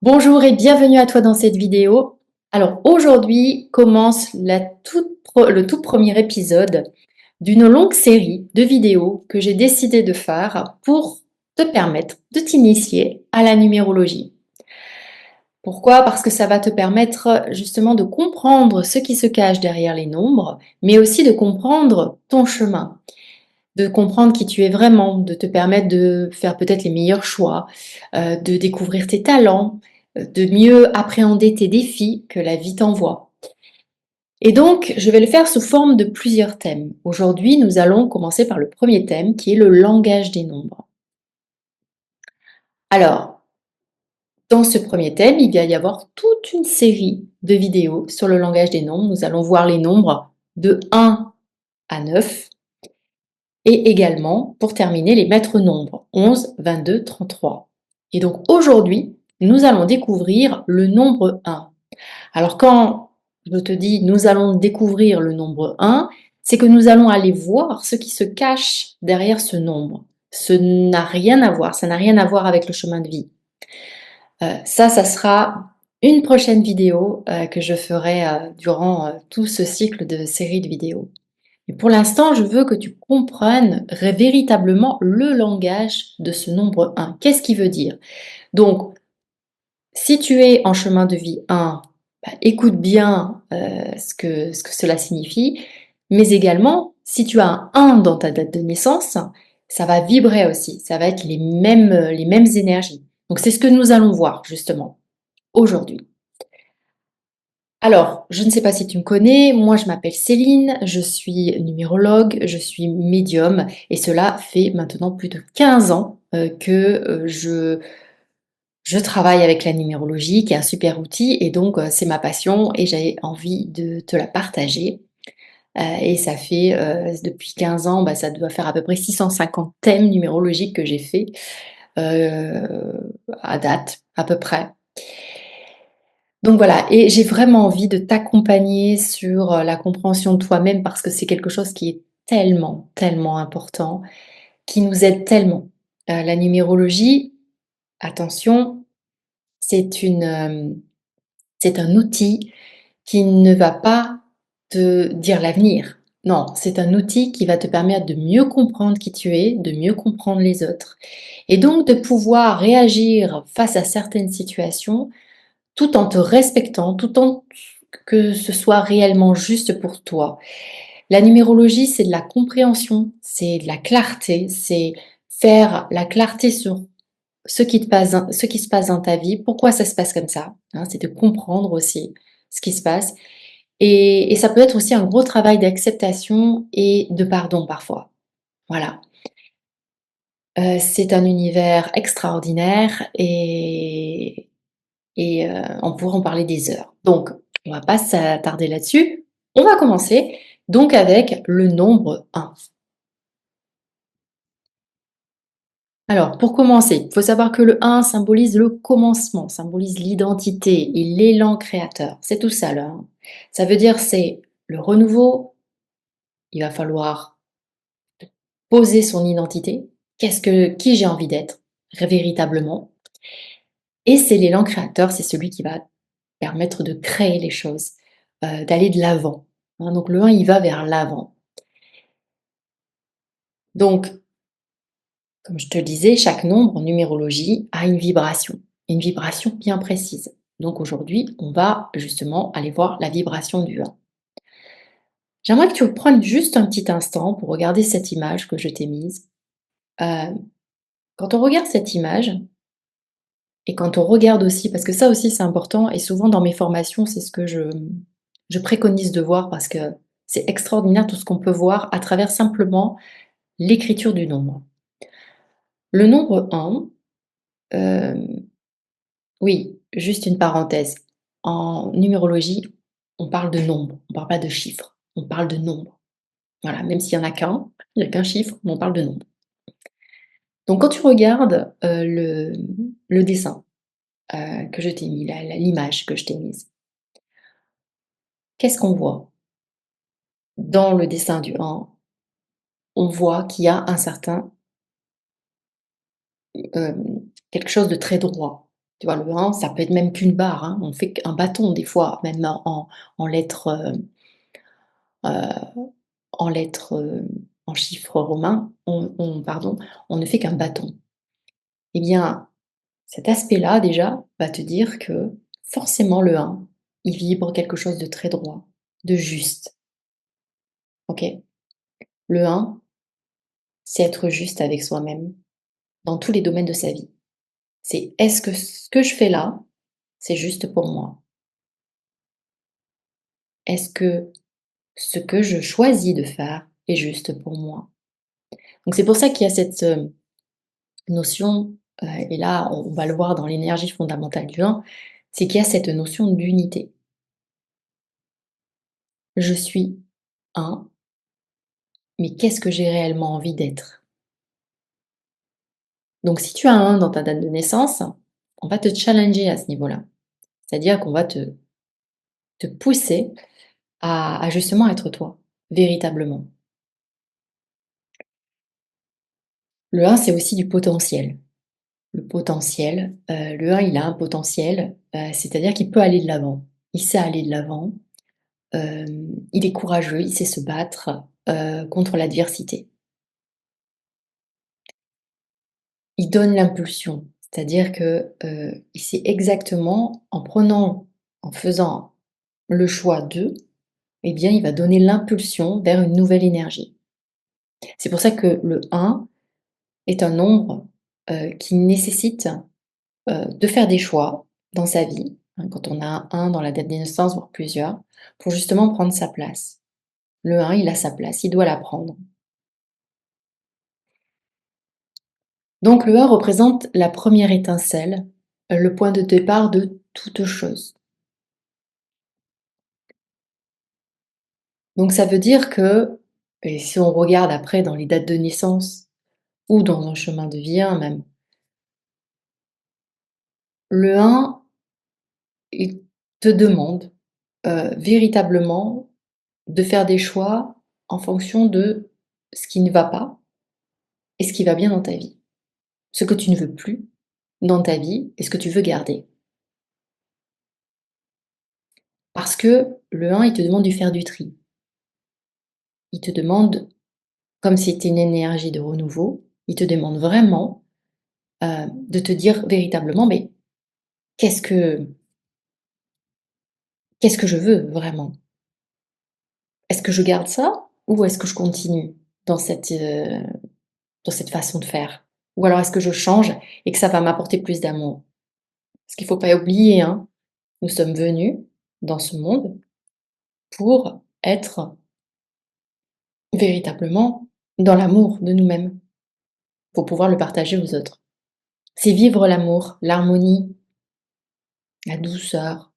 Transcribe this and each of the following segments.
Bonjour et bienvenue à toi dans cette vidéo. Alors aujourd'hui commence le tout premier épisode d'une longue série de vidéos que j'ai décidé de faire pour te permettre de t'initier à la numérologie. Pourquoi? Parce que ça va te permettre justement de comprendre ce qui se cache derrière les nombres, mais aussi de comprendre ton chemin, de comprendre qui tu es vraiment, de te permettre de faire peut-être les meilleurs choix, de découvrir tes talents, de mieux appréhender tes défis que la vie t'envoie. Et donc, je vais le faire sous forme de plusieurs thèmes. Aujourd'hui, nous allons commencer par le premier thème qui est le langage des nombres. Alors, dans ce premier thème, il va y avoir toute une série de vidéos sur le langage des nombres. Nous allons voir les nombres de 1 à 9 et également, pour terminer, les maîtres nombres 11, 22, 33. Et donc aujourd'hui, nous allons découvrir le nombre 1. Alors quand je te dis nous allons découvrir le nombre 1, c'est que nous allons aller voir ce qui se cache derrière ce nombre. Ça n'a rien à voir avec le chemin de vie. Ça sera une prochaine vidéo que je ferai durant tout ce cycle de série de vidéos. Et pour l'instant, je veux que tu comprennes véritablement le langage de ce nombre 1. Qu'est-ce qu'il veut dire? Donc, si tu es en chemin de vie 1, écoute bien ce que cela signifie, mais également, si tu as un 1 dans ta date de naissance, ça va vibrer aussi, ça va être les mêmes énergies. Donc, c'est ce que nous allons voir justement aujourd'hui. Alors, je ne sais pas si tu me connais, moi je m'appelle Céline, je suis numérologue, je suis médium et cela fait maintenant plus de 15 ans que je travaille avec la numérologie qui est un super outil et donc c'est ma passion et j'ai envie de te la partager. Et ça fait depuis 15 ans, ça doit faire à peu près 650 thèmes numérologiques que j'ai fait à date à peu près. Donc voilà, et j'ai vraiment envie de t'accompagner sur la compréhension de toi-même parce que c'est quelque chose qui est tellement, tellement important, qui nous aide tellement. La numérologie, attention, c'est un outil qui ne va pas te dire l'avenir. Non, c'est un outil qui va te permettre de mieux comprendre qui tu es, de mieux comprendre les autres et donc de pouvoir réagir face à certaines situations tout en te respectant, tout en que ce soit réellement juste pour toi. La numérologie, c'est de la compréhension, c'est de la clarté, c'est faire la clarté sur ce qui se passe dans ta vie, pourquoi ça se passe comme ça, hein, c'est de comprendre aussi ce qui se passe. Et ça peut être aussi un gros travail d'acceptation et de pardon parfois. Voilà. C'est un univers extraordinaire et on pourrait en parler des heures. Donc, on va pas s'attarder là-dessus. On va commencer donc avec le nombre 1. Alors, pour commencer, il faut savoir que le 1 symbolise le commencement, symbolise l'identité et l'élan créateur. C'est tout ça, le 1. Ça veut dire c'est le renouveau, il va falloir poser son identité. Qui j'ai envie d'être, véritablement. Et c'est l'élan créateur, c'est celui qui va permettre de créer les choses, d'aller de l'avant. Hein, donc le 1, il va vers l'avant. Donc, comme je te le disais, chaque nombre en numérologie a une vibration bien précise. Donc aujourd'hui, on va justement aller voir la vibration du 1. J'aimerais que tu prennes juste un petit instant pour regarder cette image que je t'ai mise. Euh, Quand on regarde cette image, et quand on regarde aussi, parce que ça aussi c'est important, et souvent dans mes formations, c'est ce que je préconise de voir parce que c'est extraordinaire tout ce qu'on peut voir à travers simplement l'écriture du nombre. Le nombre 1, oui, juste une parenthèse. En numérologie, on parle de nombres, on parle pas de chiffres, on parle de nombres. Voilà, même s'il y en a qu'un, il n'y a qu'un chiffre, mais on parle de nombres. Donc quand tu regardes le dessin que je t'ai mis, l'image que je t'ai mise, qu'est-ce qu'on voit? Dans le dessin du 1, on voit qu'il y a un certain, quelque chose de très droit. Tu vois, le 1, ça peut être même qu'une barre, hein. On fait qu'un bâton des fois, même en lettres, heu, en lettres, en chiffres romains, pardon, on ne fait qu'un bâton. Eh bien, cet aspect-là déjà va te dire que forcément le 1, il vibre quelque chose de très droit, de juste, OK? Le 1, c'est être juste avec soi-même dans tous les domaines de sa vie. C'est: «Est-ce que ce que je fais là, c'est juste pour moi? Est-ce que ce que je choisis de faire est juste pour moi?» Donc c'est pour ça qu'il y a cette, notion, et là on va le voir dans l'énergie fondamentale du 1, c'est qu'il y a cette notion d'unité. Je suis 1, mais qu'est-ce que j'ai réellement envie d'être? Donc si tu as un 1 dans ta date de naissance, on va te challenger à ce niveau-là. C'est-à-dire qu'on va te pousser à justement être toi, véritablement. Le 1, c'est aussi du potentiel. Le potentiel, le 1, il a un potentiel, c'est-à-dire qu'il peut aller de l'avant. Il sait aller de l'avant, il est courageux, il sait se battre, contre l'adversité. Il donne l'impulsion, c'est-à-dire que, il sait exactement en faisant le choix de, eh bien, il va donner l'impulsion vers une nouvelle énergie. C'est pour ça que le 1 est un nombre, qui nécessite, de faire des choix dans sa vie, hein, quand on a un 1 dans la date de naissance, voire plusieurs, pour justement prendre sa place. Le 1, il a sa place, il doit la prendre. Donc le 1 représente la première étincelle, le point de départ de toute chose. Donc ça veut dire que, et si on regarde après dans les dates de naissance ou dans un chemin de vie 1 même, le 1, il te demande, véritablement de faire des choix en fonction de ce qui ne va pas et ce qui va bien dans ta vie. Ce que tu ne veux plus dans ta vie et ce que tu veux garder. Parce que le 1, il te demande de faire du tri. Il te demande, comme c'était une énergie de renouveau, il te demande vraiment, de te dire véritablement: «Mais qu'est-ce que qu'est-ce que je veux vraiment? Est-ce que je garde ça ou est-ce que je continue dans dans cette façon de faire? Ou alors est-ce que je change et que ça va m'apporter plus d'amour?» Parce qu'il ne faut pas oublier, hein, nous sommes venus dans ce monde pour être véritablement dans l'amour de nous-mêmes, pour pouvoir le partager aux autres. C'est vivre l'amour, l'harmonie, la douceur,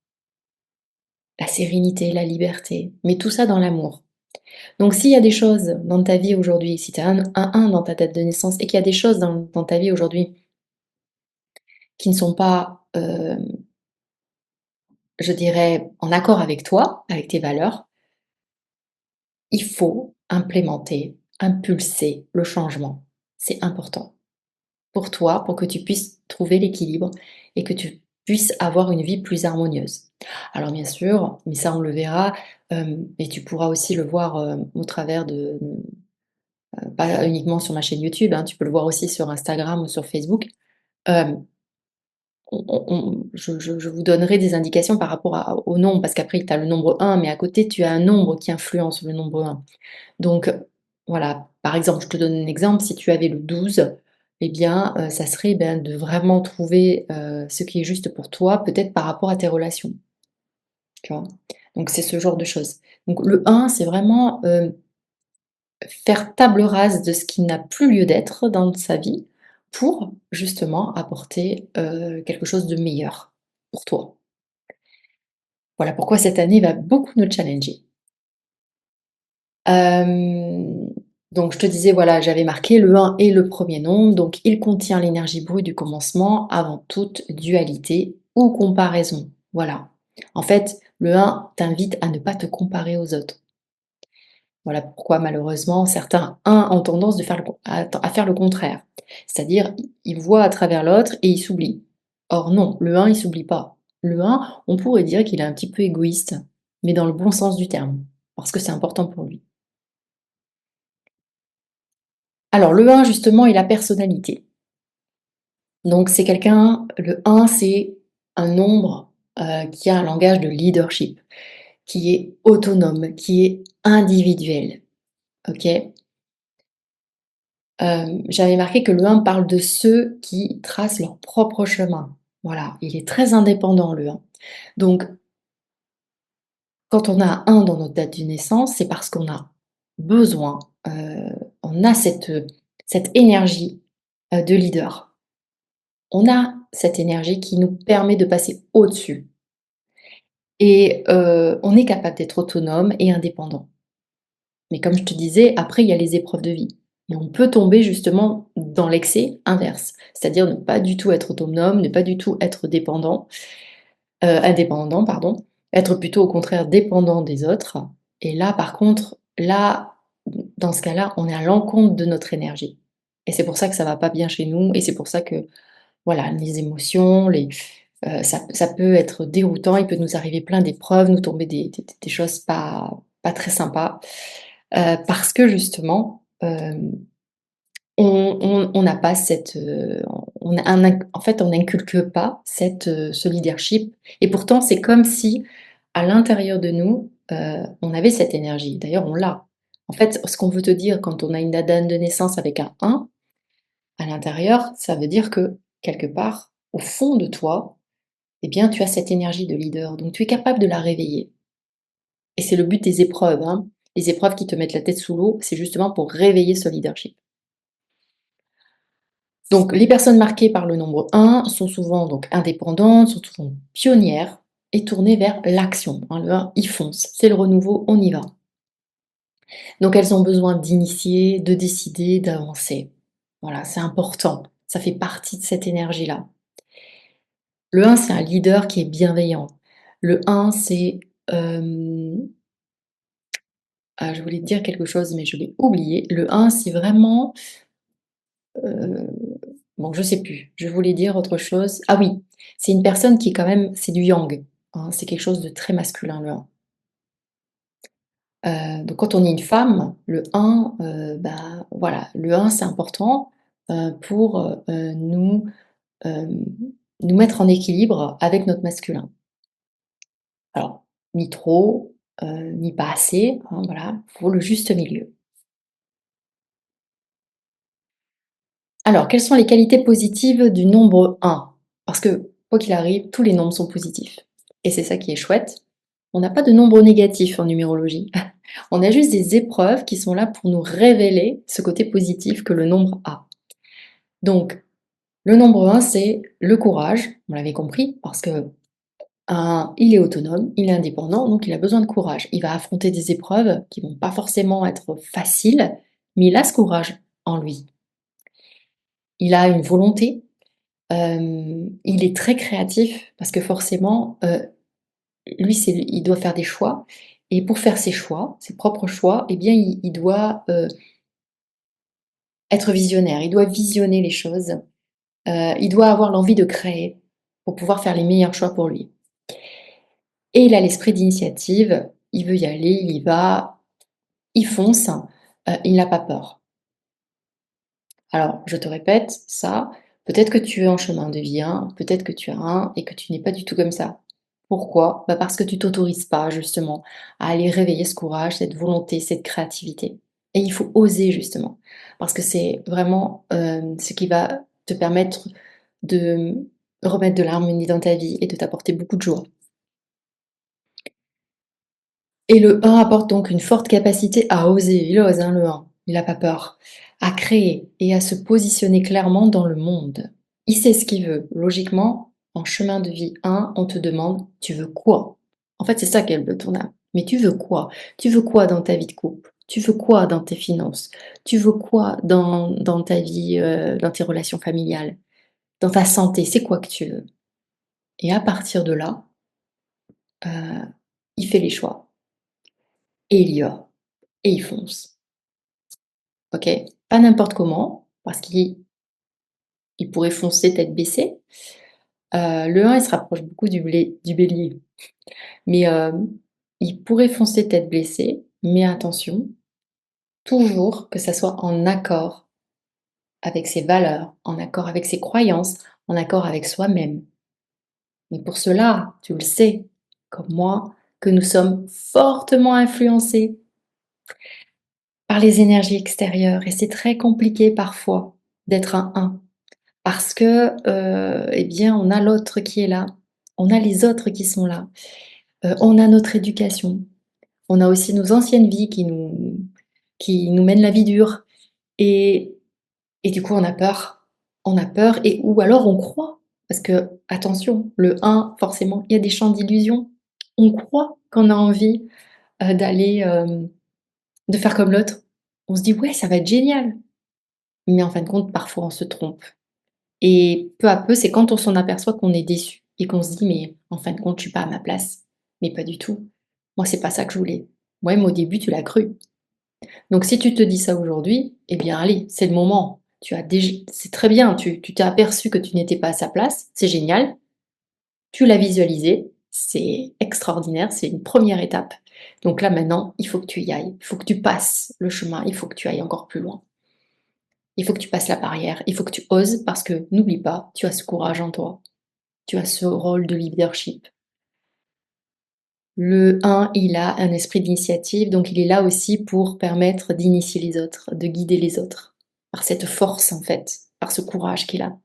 la sérénité, la liberté, mais tout ça dans l'amour. Donc s'il y a des choses dans ta vie aujourd'hui, si tu as un 1 dans ta date de naissance et qu'il y a des choses dans ta vie aujourd'hui qui ne sont pas, je dirais, en accord avec toi, avec tes valeurs, il faut implémenter, impulser le changement. C'est important pour toi, pour que tu puisses trouver l'équilibre et que tu puisses avoir une vie plus harmonieuse. Alors bien sûr, mais ça on le verra, et tu pourras aussi le voir, au travers de, pas uniquement sur ma chaîne YouTube, hein, tu peux le voir aussi sur Instagram ou sur Facebook. Hem, je vous donnerai des indications par rapport au nombre, parce qu'après tu as le nombre 1, mais à côté tu as un nombre qui influence le nombre 1. Donc voilà, par exemple, je te donne un exemple, si tu avais le 12, eh bien, ça serait, ben, de vraiment trouver, ce qui est juste pour toi, peut-être par rapport à tes relations, tu vois? Donc c'est ce genre de choses. Donc le 1, c'est vraiment, faire table rase de ce qui n'a plus lieu d'être dans sa vie pour justement apporter, quelque chose de meilleur pour toi. Voilà pourquoi cette année va beaucoup nous challenger. Hem, donc je te disais, voilà, j'avais marqué le 1 est le premier nombre, donc il contient l'énergie brute du commencement avant toute dualité ou comparaison. Voilà. En fait, le 1 t'invite à ne pas te comparer aux autres. Voilà pourquoi malheureusement certains 1 ont tendance de faire à faire le contraire. C'est-à-dire, ils voient à travers l'autre et ils s'oublient. Or non, le 1 il s'oublie pas. Le 1, on pourrait dire qu'il est un petit peu égoïste, mais dans le bon sens du terme, parce que c'est important pour lui. Alors le 1 justement est la personnalité. Donc c'est quelqu'un le 1 c'est un nombre, qui a un langage de leadership, qui est autonome, qui est individuel, OK? J'avais marqué que le 1 parle de ceux qui tracent leur propre chemin. Voilà, il est très indépendant le 1. Donc quand on a un dans notre date de naissance, c'est parce qu'on a besoin, on a cette énergie, de leader. On a cette énergie qui nous permet de passer au-dessus et on est capable d'être autonome et indépendant. Mais comme je te disais, après il y a les épreuves de vie et on peut tomber justement dans l'excès inverse, c'est-à-dire ne pas du tout être autonome, ne pas du tout être indépendant, pardon, être plutôt au contraire dépendant des autres et là par contre, là, dans ce cas-là, on est à l'encontre de notre énergie et c'est pour ça que ça va pas bien chez nous et c'est pour ça que, voilà, les émotions, ça peut être déroutant, il peut nous arriver plein d'épreuves, nous tomber des choses pas très sympas, parce que justement, on n'a pas cette, on a un inc en fait, on n'inculque pas ce leadership et pourtant c'est comme si, à l'intérieur de nous, on avait cette énergie. D'ailleurs, on l'a. En fait, ce qu'on veut te dire quand on a une date de naissance avec un 1, à l'intérieur, ça veut dire que, quelque part, au fond de toi, eh bien, tu as cette énergie de leader, donc tu es capable de la réveiller et c'est le but des épreuves, hein. Les épreuves qui te mettent la tête sous l'eau, c'est justement pour réveiller ce leadership. Donc les personnes marquées par le nombre 1 sont souvent donc indépendantes, sont souvent pionnières et tournées vers l'action, hein. Le 1, il fonce, c'est le renouveau, on y va. Donc elles ont besoin d'initier, de décider, d'avancer. Voilà, c'est important, ça fait partie de cette énergie-là. Le 1, c'est un leader qui est bienveillant. Le 1, c'est, je voulais te dire quelque chose, mais je l'ai oublié. Le 1, c'est vraiment, heu, bon, je sais plus. Je voulais dire autre chose. Ah oui, c'est une personne qui est quand même c'est du yang, hein, c'est quelque chose de très masculin, le 1. Donc quand on est une femme, le 1, bah, voilà, le 1, c'est important, pour, hem, nous mettre en équilibre avec notre masculin. Alors, ni trop, ni pas assez, hein, voilà, faut le juste milieu. Alors, quelles sont les qualités positives du nombre 1? Parce que, quoi qu'il arrive, tous les nombres sont positifs et c'est ça qui est chouette. On n'a pas de nombre négatif en numérologie. On a juste des épreuves qui sont là pour nous révéler ce côté positif que le nombre a. Donc, le nombre 1, c'est le courage, on l'avait compris, parce que il est autonome, il est indépendant, donc il a besoin de courage. Il va affronter des épreuves qui vont pas forcément être faciles, mais il a ce courage en lui. Il a une volonté, il est très créatif parce que forcément, lui, il doit faire des choix et pour faire ses choix, ses propres choix, eh bien, il doit, être visionnaire. Il doit visionner les choses, il doit avoir l'envie de créer pour pouvoir faire les meilleurs choix pour lui et il a l'esprit d'initiative, il veut y aller, il y va, il fonce, il n'a pas peur. Alors, je te répète ça, peut-être que tu es en chemin de vie 1, peut-être que tu as un et que tu n'es pas du tout comme ça. Pourquoi? Bah, parce que tu t'autorises pas justement à aller réveiller ce courage, cette volonté, cette créativité et il faut oser justement parce que c'est vraiment, ce qui va te permettre de remettre de l'harmonie dans ta vie et de t'apporter beaucoup de joie. Et le 1 apporte donc une forte capacité à oser. Il ose, hein, le 1. Il n'a pas peur. À créer et à se positionner clairement dans le monde. Il sait ce qu'il veut. Logiquement, en chemin de vie 1, on te demande: «Tu veux quoi?» En fait, c'est ça qu'elle veut ton âme. Mais tu veux quoi? Tu veux quoi dans ta vie de couple? Tu veux quoi dans tes finances? Tu veux quoi dans ta vie, dans tes relations familiales? Dans ta santé? C'est quoi que tu veux? Et à partir de là, heu, il fait les choix et il y va et il fonce. OK? Pas n'importe comment, parce qu'il pourrait foncer tête baissée, Le 1, il se rapproche beaucoup du bélier, mais il pourrait foncer tête baissée, mais attention, toujours que ça soit en accord avec ses valeurs, en accord avec ses croyances, en accord avec soi-même. Mais pour cela, tu le sais, comme moi, que nous sommes fortement influencés par les énergies extérieures et c'est très compliqué parfois d'être un 1 parce que, eh bien, on a l'autre qui est là, on a les autres qui sont là, on a notre éducation, on a aussi nos anciennes vies qui nous mènent la vie dure et du coup, on a peur. On a peur et ou alors on croit. Parce que attention, le 1, forcément, il y a des champs d'illusions. On croit qu'on a envie, d'aller, de faire comme l'autre. On se dit: «Ouais, ça va être génial». Mais en fin de compte, parfois, on se trompe et peu à peu, c'est quand on s'en aperçoit qu'on est déçu et qu'on se dit: «Mais en fin de compte, je suis pas à ma place». Mais pas du tout. Moi, c'est pas ça que je voulais. Ouais, mais au début, tu l'as cru. Donc si tu te dis ça aujourd'hui, eh bien allez, c'est le moment. Tu as déj C'est très bien, tu t'es aperçu que tu n'étais pas à sa place, c'est génial. Tu l'as visualisé, c'est extraordinaire, c'est une première étape. Donc là maintenant, il faut que tu y ailles, il faut que tu passes le chemin, il faut que tu ailles encore plus loin. Il faut que tu passes la barrière, il faut que tu oses parce que n'oublie pas, tu as ce courage en toi, tu as ce rôle de leadership. Le 1, il a un esprit d'initiative, donc il est là aussi pour permettre d'initier les autres, de guider les autres, par cette force en fait, par ce courage qu'il a.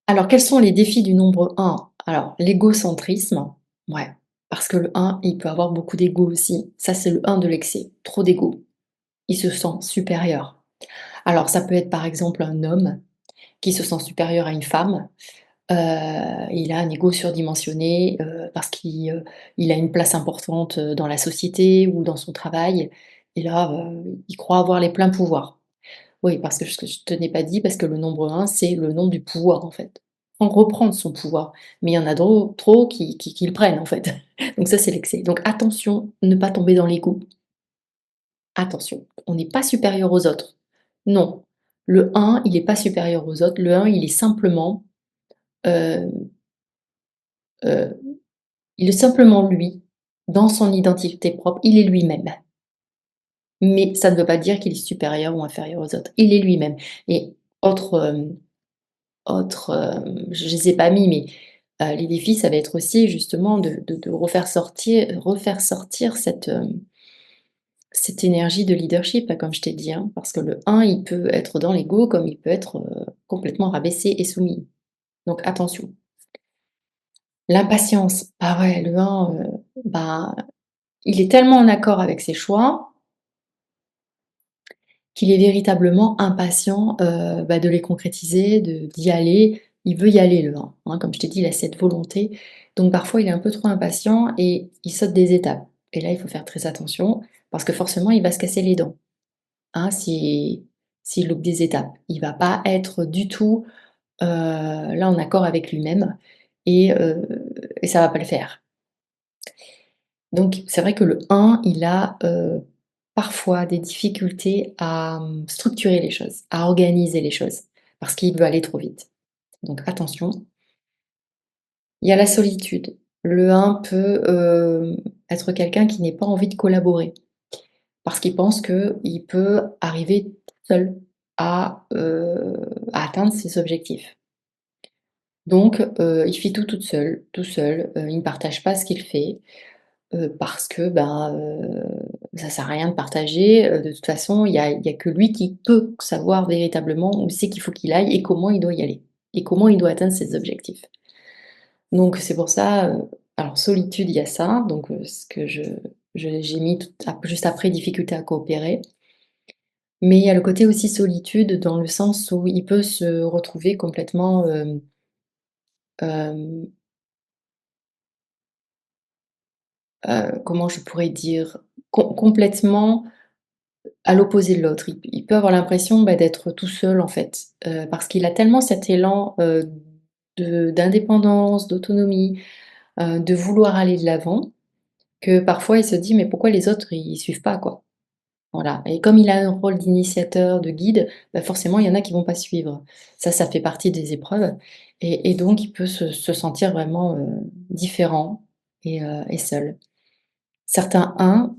Alors quels sont les défis du nombre 1? Alors l'égocentrisme, ouais, parce que le 1, il peut avoir beaucoup d'ego aussi. Ça, c'est le 1 de l'excès, trop d'ego. Il se sent supérieur. Alors ça peut être par exemple un homme qui se sent supérieur à une femme. Il a un ego surdimensionné, parce il a une place importante, dans la société ou dans son travail et là, il croit avoir les pleins pouvoirs. Oui, parce que ce que je te n'ai pas dit, parce que le nombre 1, c'est le nombre du pouvoir, en fait. Reprendre son pouvoir, mais il y en a trop qui le prennent, en fait. Donc ça, c'est l'excès. Donc attention, ne pas tomber dans l'ego. Attention, on n'est pas supérieur aux autres. Non, le 1, il est pas supérieur aux autres. Le 1, il est simplement, heu heu il est simplement lui, dans son identité propre, il est lui-même. Mais ça ne veut pas dire qu'il est supérieur ou inférieur aux autres. Il est lui-même et autre, je les ai pas mis, mais les défis, ça va être aussi justement de refaire sortir cette énergie de leadership, là, comme je t'ai dit, hein. Parce que le 1, il peut être dans l'ego comme il peut être, complètement rabaissé et soumis. Donc attention. L'impatience, ah ouais, le 1, bah, il est tellement en accord avec ses choix qu'il est véritablement impatient, bah, de les concrétiser, d'y aller. Il veut y aller le 1, hein, comme je t'ai dit, il a cette volonté. Donc parfois, il est un peu trop impatient et il saute des étapes. Et là, il faut faire très attention parce que forcément, il va se casser les dents, hein, s'il loupe des étapes. Il va pas être du tout, là, en accord avec lui-même et ça va pas le faire. Donc c'est vrai que le 1, il a, parfois des difficultés à, structurer les choses, à organiser les choses, parce qu'il veut aller trop vite. Donc attention. Il y a la solitude. Le 1 peut, être quelqu'un qui n'ait pas envie de collaborer, parce qu'il pense qu'il peut arriver seul à atteindre ses objectifs. Donc il fait tout seul, il ne partage pas ce qu'il fait. Parce que, ben, ça sert à rien de partager, de toute façon, il y a que lui qui peut savoir véritablement où c'est qu'il faut qu'il aille et comment il doit y aller et comment il doit atteindre ses objectifs. Donc c'est pour ça, alors solitude, il y a ça, donc ce que j'ai mis tout ap juste après difficulté à coopérer, mais il y a le côté aussi solitude dans le sens où il peut se retrouver complètement, hem, comment je pourrais dire? Complètement à l'opposé de l'autre. Il peut avoir l'impression, bah, d'être tout seul en fait, parce qu'il a tellement cet élan, d'indépendance, d'autonomie, de vouloir aller de l'avant, que parfois il se dit: «Mais pourquoi les autres ils suivent pas quoi?» Voilà, et comme il a un rôle d'initiateur, de guide, bah, forcément, il y en a qui vont pas suivre. Ça fait partie des épreuves et donc il peut se sentir vraiment, différent et seul. Certains 1,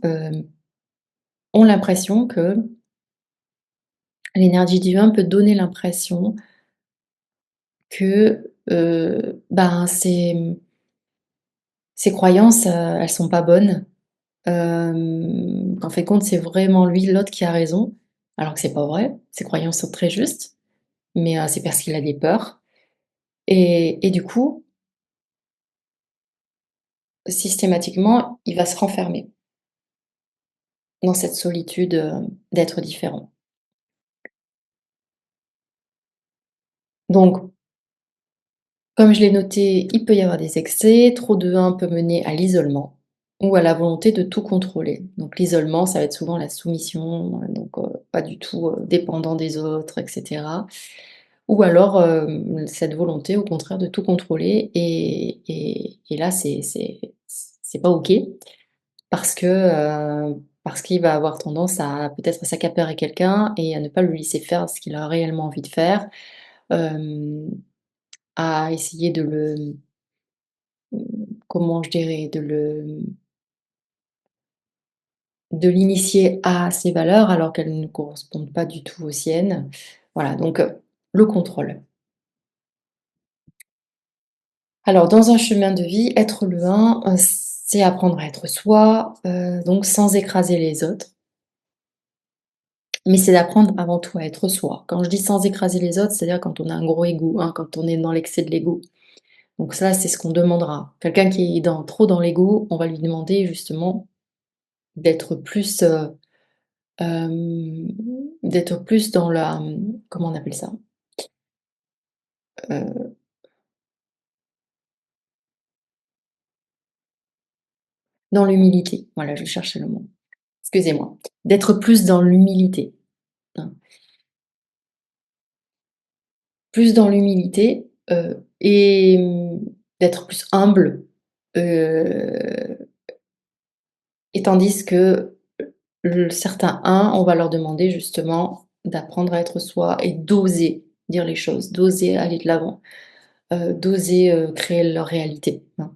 ont l'impression que l'énergie du 1 peut donner l'impression que, ben, ses croyances, elles sont pas bonnes, qu'en fait compte, c'est vraiment lui, l'autre qui a raison, alors que c'est pas vrai. Ses croyances sont très justes, mais c'est parce qu'il a des peurs et du coup, systématiquement, il va se renfermer dans cette solitude, d'être différent. Donc, comme je l'ai noté, il peut y avoir des excès, trop de 1 peut mener à l'isolement ou à la volonté de tout contrôler. Donc l'isolement, ça va être souvent la soumission, donc pas du tout, dépendant des autres et cetera. Ou alors, cette volonté au contraire de tout contrôler et là c'est pas OK parce qu'il va avoir tendance à peut-être à s'accaparer quelqu'un et à ne pas le laisser faire ce qu'il a réellement envie de faire, hem, à essayer de le comment je dirais? De l'initier à ses valeurs alors qu'elles ne correspondent pas du tout aux siennes. Voilà, donc le contrôle. Alors dans un chemin de vie, être le 1, c'est apprendre à être soi, donc sans écraser les autres, mais c'est d'apprendre avant tout à être soi. Quand je dis sans écraser les autres, c'est-à-dire quand on a un gros ego, hein, quand on est dans l'excès de l'ego. Donc ça, c'est ce qu'on demandera. Quelqu'un qui est trop dans l'ego, on va lui demander justement d'être plus, Hem, d'être plus dans la, comment on appelle ça? Heu, dans l'humilité. Voilà, je cherchais le mot. Excusez-moi. D'être plus dans l'humilité, hein. Plus dans l'humilité, d'être plus humble, heu et tandis que certains 1, on va leur demander justement d'apprendre à être soi et d'oser dire les choses, d'oser aller de l'avant, d'oser, créer leur réalité, hein.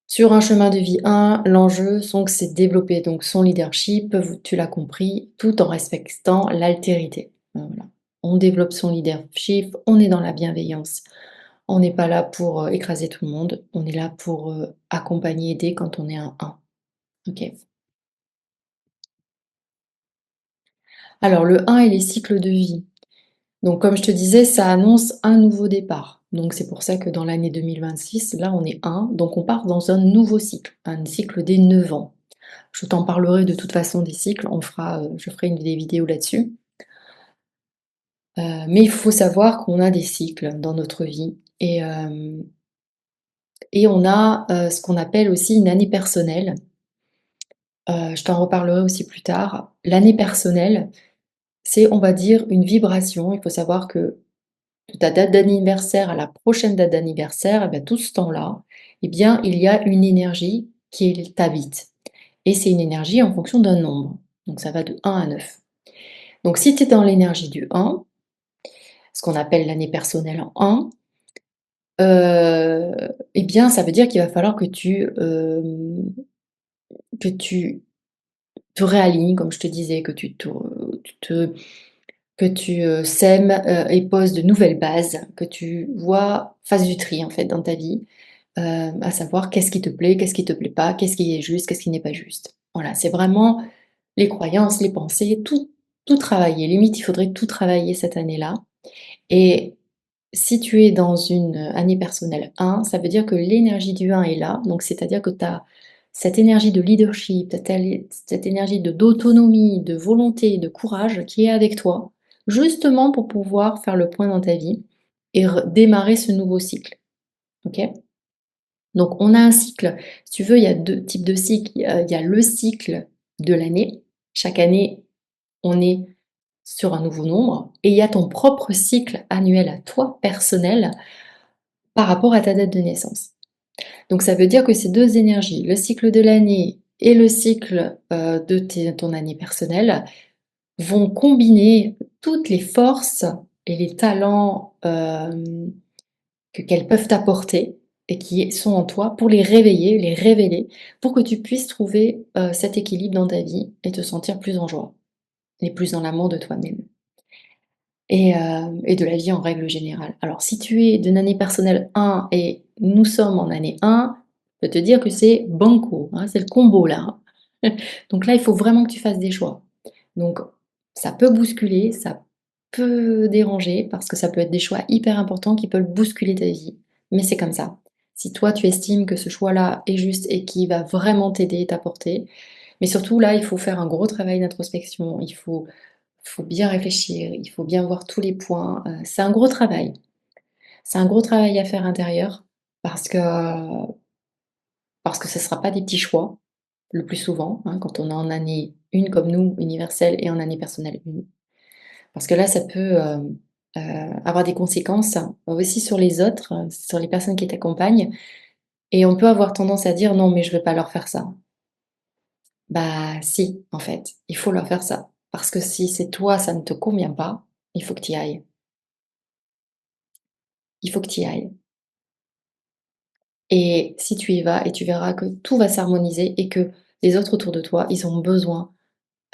Sur un chemin de vie 1, l'enjeu sont que c'est développer donc son leadership, tu l'as compris, tout en respectant l'altérité. Voilà. On développe son leadership, on est dans la bienveillance. On n'est pas là pour, écraser tout le monde, on est là pour, accompagner, aider quand on est un 1. OK. Alors le 1 et les cycles de vie. Donc comme je te disais, ça annonce un nouveau départ. Donc c'est pour ça que dans l'année 2026, là on est 1, donc on part dans un nouveau cycle, un cycle des 9 ans. Je t'en parlerai de toute façon des cycles, je ferai des vidéos là-dessus. Mais il faut savoir qu'on a des cycles dans notre vie et on a, ce qu'on appelle aussi une année personnelle. Je t'en reparlerai aussi plus tard. L'année personnelle, c'est, on va dire, une vibration. Il faut savoir que de ta date d'anniversaire à la prochaine date d'anniversaire, et bien tout ce temps-là, eh bien, il y a une énergie qui t'habite et c'est une énergie en fonction d'un nombre. Donc ça va de 1 à 9. Donc si tu es dans l'énergie du 1, ce qu'on appelle l'année personnelle en 1, eh bien ça veut dire qu'il va falloir que tu te réalignes comme je te disais, tu te que tu, sèmes, et poses de nouvelles bases, que tu fasses du tri en fait dans ta vie, à savoir qu'est-ce qui te plaît, qu'est-ce qui te plaît pas, qu'est-ce qui est juste, qu'est-ce qui n'est pas juste. Voilà, c'est vraiment les croyances, les pensées, tout travailler. Limite, il faudrait tout travailler cette année-là et si tu es dans une année personnelle 1, ça veut dire que l'énergie du 1 est là, donc c'est-à-dire que tu as cette énergie de leadership, cette énergie d'autonomie, de volonté, de courage qui est avec toi, justement pour pouvoir faire le point dans ta vie et démarrer ce nouveau cycle. OK? Donc on a un cycle, si tu veux, il y a 2 types de cycles. Il y a le cycle de l'année. Chaque année, on est sur un nouveau nombre et il y a ton propre cycle annuel à toi, personnel, par rapport à ta date de naissance. Donc ça veut dire que ces 2 énergies, le cycle de l'année et le cycle de ton année personnelle vont combiner toutes les forces et les talents qu'elles peuvent t'apporter et qui sont en toi pour les réveiller, les révéler, pour que tu puisses trouver cet équilibre dans ta vie et te sentir plus en joie et plus en amour de toi-même et de la vie en règle générale. Alors si tu es d'une année personnelle 1 et nous sommes en année 1, je peux te dire que c'est banco, hein, c'est le combo là. Donc là, il faut vraiment que tu fasses des choix. Donc ça peut bousculer, ça peut déranger parce que ça peut être des choix hyper importants qui peuvent bousculer ta vie. Mais c'est comme ça. Si toi, tu estimes que ce choix-là est juste et qui va vraiment t'aider et t'apporter, mais surtout là, il faut faire un gros travail d'introspection, il faut bien réfléchir, il faut bien voir tous les points. C'est un gros travail. C'est un gros travail à faire intérieur parce que parce que ce ne sera pas des petits choix, le plus souvent, hein, quand on est en année 1 comme nous, universelle, et en année personnelle 1. Parce que là, ça peut, avoir des conséquences aussi sur les autres, sur les personnes qui t'accompagnent et on peut avoir tendance à dire: «Non, mais je ne vais pas leur faire ça». Bah si, en fait, il faut leur faire ça. Parce que si c'est toi, ça ne te convient pas, il faut que tu y ailles. Il faut que tu y ailles. Et si tu y vas et tu verras que tout va s'harmoniser et que les autres autour de toi, ils ont besoin,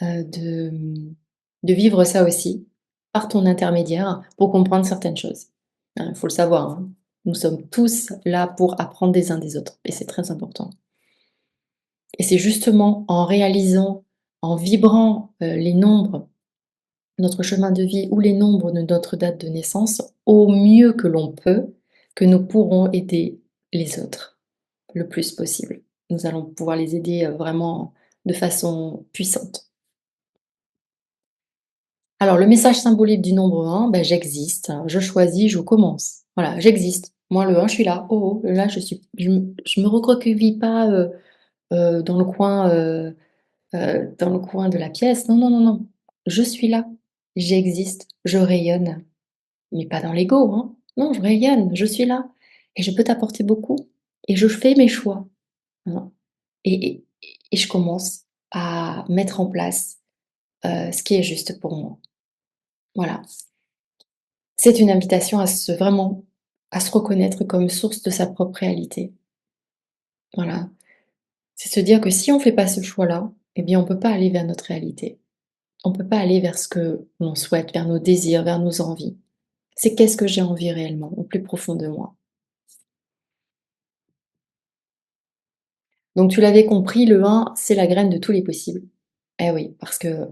de vivre ça aussi, par ton intermédiaire, pour comprendre certaines choses. Hein, il faut le savoir, hein. Nous sommes tous là pour apprendre des uns des autres et c'est très important. Et c'est justement en réalisant, en vibrant, les nombres, notre chemin de vie ou les nombres de notre date de naissance, au mieux que l'on peut, que nous pourrons aider les autres le plus possible. Nous allons pouvoir les aider, vraiment de façon puissante. Alors, le message symbolique du nombre 1, bah, j'existe, je choisis, je commence. Voilà, j'existe. Moi, le 1, je suis là. Oh, oh, là, je me recroqueville pas dans le coin de la pièce. Non, non, non, non. Je suis là. J'existe. Je rayonne. Mais pas dans l'ego, hein. Non, je rayonne. Je suis là. Et je peux t'apporter beaucoup. Et je fais mes choix, hein. Et je commence à mettre en place ce qui est juste pour moi. Voilà. C'est une invitation à se vraiment à se reconnaître comme source de sa propre réalité. Voilà. C'est se dire que si on fait pas ce choix-là, eh bien, on peut pas aller vers notre réalité. On peut pas aller vers ce que l'on souhaite, vers nos désirs, vers nos envies. C'est qu'est-ce que j'ai envie réellement, au plus profond de moi. Donc tu l'avais compris, le 1, c'est la graine de tous les possibles. Eh oui, parce que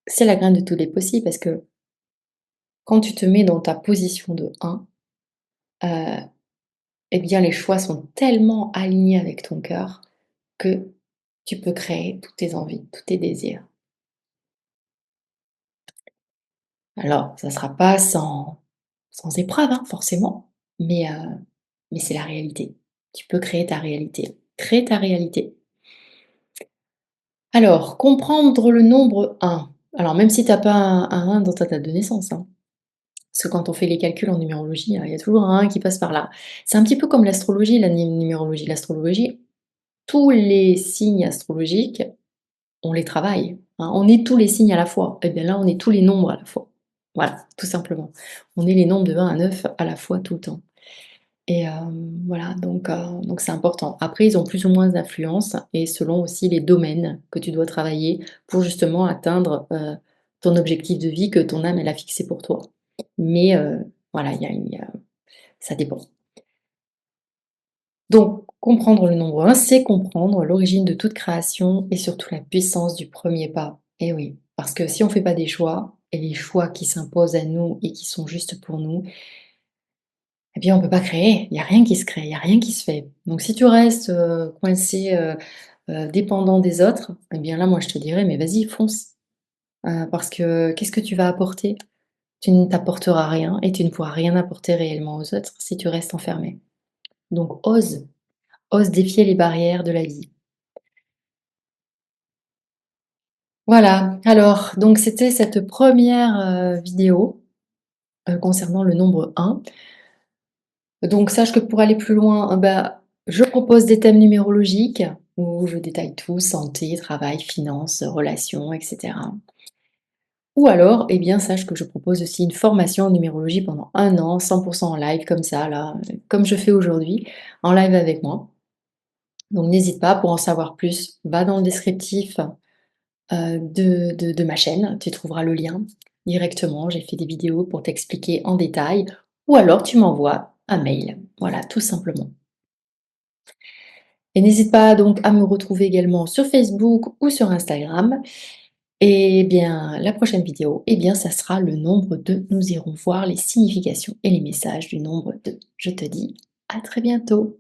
c'est la graine de tous les possibles, parce que quand tu te mets dans ta position de 1, heu, eh bien, les choix sont tellement alignés avec ton cœur que tu peux créer toutes tes envies, tous tes désirs. Alors, ça ne sera pas sans épreuve, hein, forcément, mais c'est la réalité. Tu peux créer ta réalité. Crée ta réalité. Alors, comprendre le nombre 1. Alors, même si tu as pas un 1 dans ta date de naissance, hein, parce que quand on fait les calculs en numérologie, il y a toujours un 1 qui passe par là. C'est un petit peu comme l'astrologie, la numérologie. L'astrologie, tous les signes astrologiques, on les travaille, hein. On est tous les signes à la fois. Et bien là, on est tous les nombres à la fois. Voilà, tout simplement. On est les nombres de 1 à 9 à la fois tout le temps. Et voilà, donc c'est important. Après, ils ont plus ou moins d'influence et selon aussi les domaines que tu dois travailler pour justement atteindre, ton objectif de vie que ton âme, elle a fixé pour toi. Mais voilà, il y a ça dépend. Donc comprendre le nombre 1, c'est comprendre l'origine de toute création et surtout la puissance du premier pas. Et oui, parce que si on ne fait pas des choix et les choix qui s'imposent à nous et qui sont justes pour nous, eh bien, on peut pas créer. Il y a rien qui se crée, il y a rien qui se fait. Donc si tu restes, coincé, dépendant des autres, eh bien là, moi, je te dirais: «Mais vas-y, fonce!» Parce que qu'est-ce que tu vas apporter? Tu ne t'apporteras rien et tu ne pourras rien apporter réellement aux autres si tu restes enfermé. Donc ose, ose défier les barrières de la vie. Voilà, alors donc c'était cette première vidéo, concernant le nombre 1. Donc sache que pour aller plus loin, bah, je propose des thèmes numérologiques. où je détaille tout, santé, travail, finances, relations, etc. Ou alors, eh bien, sache que je propose aussi une formation en numérologie pendant 1 an, 100% en live, comme ça, là, comme je fais aujourd'hui, en live avec moi. Donc n'hésite pas, pour en savoir plus, va dans le descriptif de ma chaîne, tu trouveras le lien directement. J'ai fait des vidéos pour t'expliquer en détail, ou alors tu m'envoies un mail. Voilà, tout simplement. Et n'hésite pas donc à me retrouver également sur Facebook ou sur Instagram. Et bien, la prochaine vidéo, eh bien, ça sera le nombre 2. Nous irons voir les significations et les messages du nombre 2. Je te dis à très bientôt.